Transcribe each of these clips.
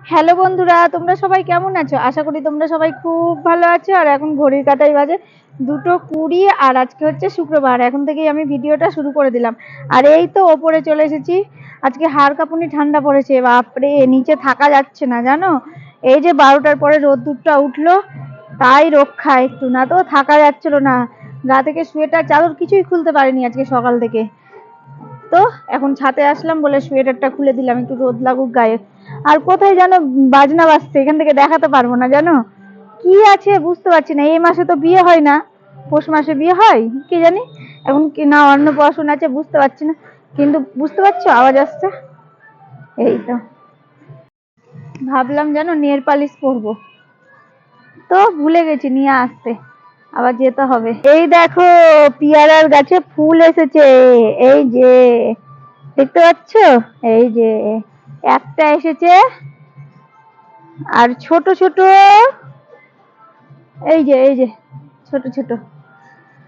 Hello বন্ধুরা, তোমরা সবাই কেমন আছো? আশা করি তোমরা সবাই খুব ভালো আছো। আর এখন ঘড়ির কাঁটায় বাজে 2:20 আর আজকে হচ্ছে শুক্রবার। এখন থেকেই আমি ভিডিওটা শুরু করে দিলাম। আর এই তো ওপরে চলে এসেছি। আজকে হাড় কাঁপুনি ঠান্ডা পড়েছে, বাপরে নিচে থাকা যাচ্ছে না জানো। এই যে 12টার পরে রোদ্দুরটা উঠলো, তাই রক্ষা, একটু না তো থাকা যাচ্ছিল না। গা থেকে সোয়েটার চাদর কিছুই খুলতে পারিনি আজকে সকাল থেকে। তো এখন ছাদে আসলাম বলে সোয়েটারটা খুলে দিলাম, একটু রোদ লাগুক গায়ে। আর কোথায় যেন বাজনা বাজছে, এখান থেকে দেখাতে পারবো না জানো কি আছে বুঝতে পারছি না। এই মাসে তো বিয়ে হয় না, পৌষ মাসে বিয়ে হয় কি জানি, এখন কি না অন্নপ্রাশন আছে বুঝতে পারছি না। কিন্তু বুঝতে পারছো আওয়াজ আসছে। এই তো ভাবলাম যেন নেল পালিশ পরবো, তো ভুলে গেছি নিয়ে আসতে, আবার যেতে হবে। এই দেখো পিয়ারার গাছে ফুল এসেছে, এই যে দেখতে পাচ্ছ, এই যে একটা এসেছে, আর ছোট ছোট, এই যে ছোট ছোট,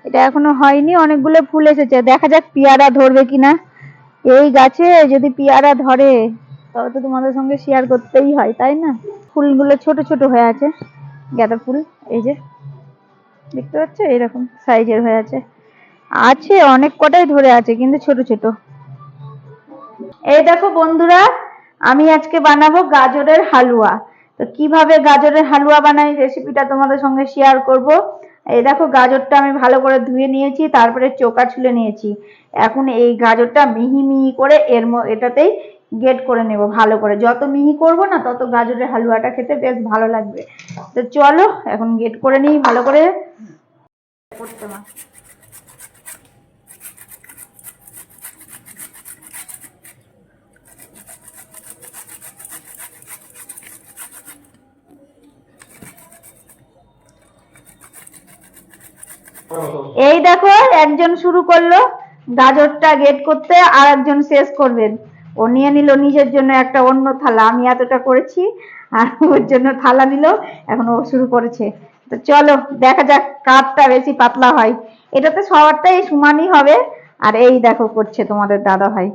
এটা এখনো হয়নি, অনেকগুলো ফুল এসেছে। দেখা যাক পেয়ারা ধরবে কিনা। এই গাছে যদি পেয়ারা ধরে তবে তো তোমাদের সঙ্গে শেয়ার করতেই হয়, তাই না? ফুলগুলো ছোট ছোট হয়ে আছে, গাঁদা ফুল, এই যে দেখতে পাচ্ছ এরকম সাইজের হয়ে আছে। আছে অনেক কটাই ধরে আছে কিন্তু ছোট ছোট। এই দেখো বন্ধুরা, আমি আজকে বানাবো গাজরের হালুয়া। তো কিভাবে গাজরের হালুয়া বানাই রেসিপিটা তোমাদের সঙ্গে শেয়ার করব। এই দেখো গাজরটা আমি ভালো করে ধুয়ে নিয়েছি, তারপরে চোকা ছুলে নিয়েছি। এখন এই গাজরটা মিহি মিহি করে এটাতেই গেট করে নেব ভালো করে। যত মিহি করব না তত গাজরের হালুয়াটা খেতে বেশ ভালো লাগবে। তো চলো এখন গেট করে নিই ভালো করে। করতে মা এই দেখো একজন শুরু করলো গাজরটা গেট করতে, আর একজন শেষ করবেন। ও নিয়ে নিল নিজের জন্য একটা অন্য থালা, আমি এতটা করেছি আর ওর জন্য থালা নিল, এখন ও শুরু করেছে। তো চলো দেখা যাক কারটা বেশি পাতলা হয়। এটাতে সবারটাই সমানই হবে। আর এই দেখো করছে তোমাদের দাদা ভাই।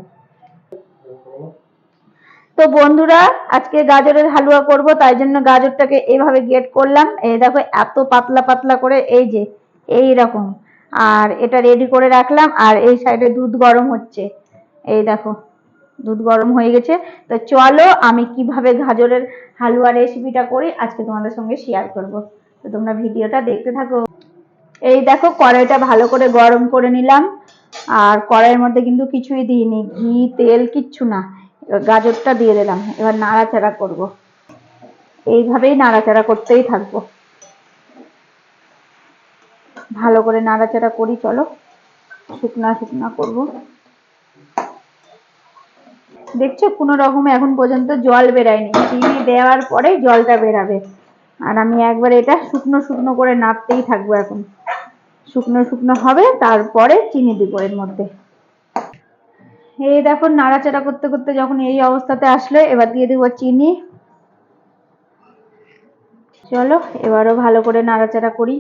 তো বন্ধুরা আজকে গাজরের হালুয়া করব, তাই জন্য গাজরটাকে এইভাবে গেট করলাম। এই দেখো এত পাতলা পাতলা করে, এই যে এই রকম। আর এটা রেডি করে রাখলাম, আর এই সাইডে দুধ গরম হচ্ছে। এই দেখো দুধ গরম হয়ে গেছে। তো চলো আমি কিভাবে গাজরের হালুয়া রেসিপিটা করি আজকে তোমাদের সঙ্গে শেয়ার করব। তো তোমরা ভিডিওটা দেখতে থাকো। এই দেখো কড়াইটা ভালো করে গরম করে নিলাম, আর কড়াইয়ের মধ্যে কিন্তু কিছুই দিইনি, ঘি তেল কিচ্ছু না। এবার গাজরটা দিয়ে দিলাম, এবার নাড়াচাড়া করব। এইভাবেই নাড়াচাড়া করতেই থাকবো, ভালো করে নাড়াচাড়া করি। চলো শুকনা শুকনা করব। দেখছো কোনো রকমে এখন পর্যন্ত জল বেরায়নি, চিনি দেওয়ার পরে জলটা বেরাবে। আর আমি একবার এটা শুকনো শুকনো করে নাড়তেই থাকবো। এখন শুকনো শুকনো হবে, তারপরে চিনি দিব এর মধ্যে। এই দেখো নাড়াচাড়া করতে করতে যখন এই অবস্থাতে আসলে, এবার দিয়ে দেবো চিনি। চলো এবারও ভালো করে নাড়াচাড়া করি।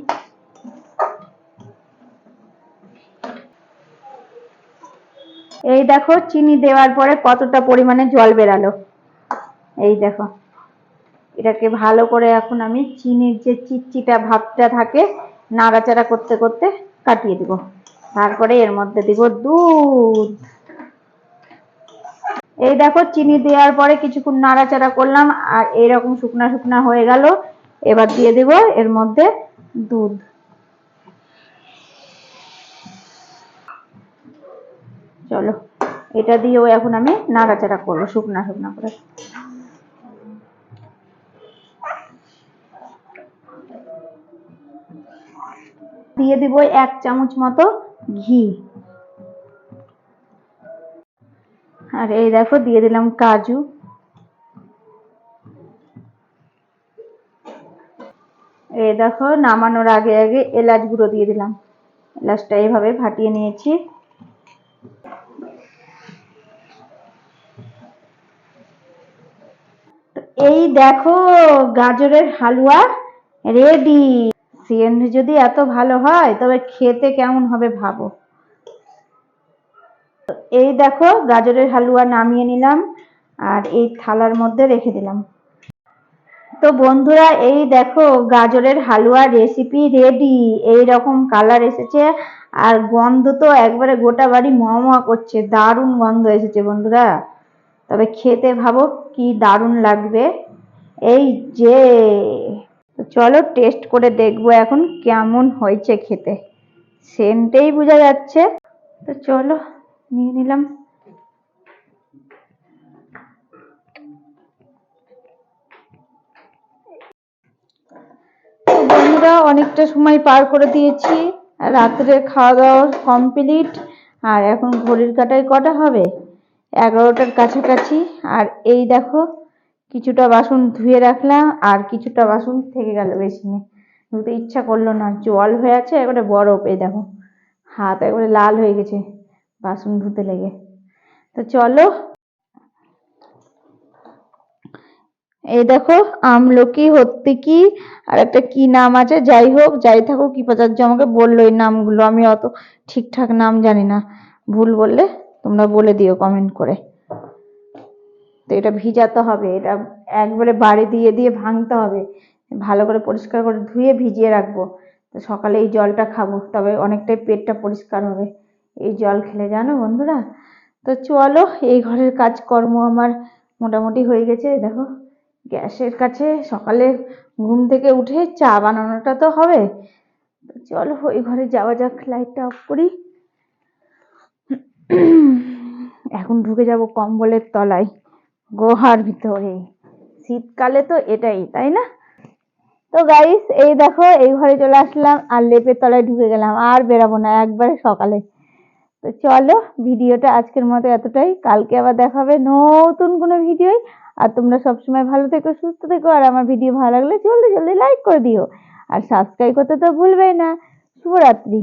এই দেখো চিনি দেওয়ার পরে কতটা পরিমাণে জল বেরালো, এই দেখো। এটাকে ভালো করে এখন আমি চিনির যে চিটচিটা ভাবটা থাকে নাড়াচাড়া করতে করতে কাটিয়ে দিব। তারপরে এর মধ্যে দিব দুধ। এই দেখো চিনি দেওয়ার পরে কিছুক্ষণ নাড়াচাড়া করলাম, আর এইরকম শুকনা শুকনা হয়ে গেল। এবার দিয়ে দেব এর মধ্যে দুধ। চলো এটা দিয়েও এখন আমি নাড়াচাড়া করবো শুকনা শুকনা করে। দিয়ে দিব 1 চামচ মতো ঘি। আর এই দেখো দিয়ে দিলাম কাজু। এই দেখো নামানোর আগে আগে এলাচ গুঁড়ো দিয়ে দিলাম, এলাচটা এইভাবে ফাটিয়ে নিয়েছি। এই দেখো গাজরের হালুয়া রেডি। সেন্ট যদি এত ভালো হয় তবে খেতে কেমন হবে ভাবো। এই দেখো গাজরের হালুয়া নামিয়ে নিলাম, আর এই থালার মধ্যে রেখে দিলাম। তো বন্ধুরা এই দেখো গাজরের হালুয়া রেসিপি রেডি। এই রকম কালার এসেছে আর গন্ধ তো একবারে গোটা বাড়ি মহা করছে, দারুণ গন্ধ এসেছে বন্ধুরা। তবে খেতে ভাবো কি দারুণ লাগবে। এই যে চলো টেস্ট করে দেখবো এখন কেমন হয়েছে খেতে, সেন্টেই বোঝা যাচ্ছে। তো চলো নিয়ে নিলাম। বন্ধুরা অনেকটা সময় পার করে দিয়েছি, রাত্রে খাওয়া দাওয়া কমপ্লিট। আর এখন ঘড়ির কাঁটায় কটা হবে, 11টার কাছাকাছি। আর এই দেখো কিছুটা বাসন ধুয়ে রাখলাম আর কিছুটা বাসন থেকে গেল বেসিনে, ধুতে ইচ্ছা করলো না, জল হয়ে আছে একবারে বরফ। এই দেখো হাত একবারে লাল হয়ে গেছে বাসন ধুতে লেগে। তো চলো এই দেখো আমলকি হত্তিকি আর একটা কি নাম আছে, যাই হোক যাই থাকুক কৃপাচার্য আমাকে বললো এই নামগুলো, আমি অত ঠিকঠাক নাম জানি না, ভুল বললে তোমরা বলে দিও কমেন্ট করে। তো এটা ভিজাতে হবে, এটা একবারে বাড়ি দিয়ে দিয়ে ভাঙতে হবে, ভালো করে পরিষ্কার করে ধুয়ে ভিজিয়ে রাখবো। তো সকালে এই জলটা খাবো, তবে অনেকটাই পেটটা পরিষ্কার হবে এই জল খেলে, জানো বন্ধুরা। তো চলো এই ঘরের কাজকর্ম আমার মোটামুটি হয়ে গেছে। দেখো গ্যাসের কাছে সকালে ঘুম থেকে উঠে চা বানানোটা তো হবে। তো চলো ওই ঘরে যাওয়া যাক, লাইটটা অফ করি। এখন ঢুকে যাব কম্বলের তলায়, গুহার ভিতরে, শীতকালে তো এটাই তাই না। তো গাইস এই দেখো এই ঘরে চলে আসলাম আর লেপের তলায় ঢুকে গেলাম, আর বেরাবো না একবারে সকালে। তো চলো ভিডিওটা আজকের মতো এতটাই, কালকে আবার দেখা হবে নতুন কোনো ভিডিও। আর তোমরা সবসময় ভালো থেকো, সুস্থ থেকো, আর আমার ভিডিও ভালো লাগলে জলদি জলদি লাইক করে দিও আর সাবস্ক্রাইব করতে তো ভুলবেই না। শুভরাত্রি।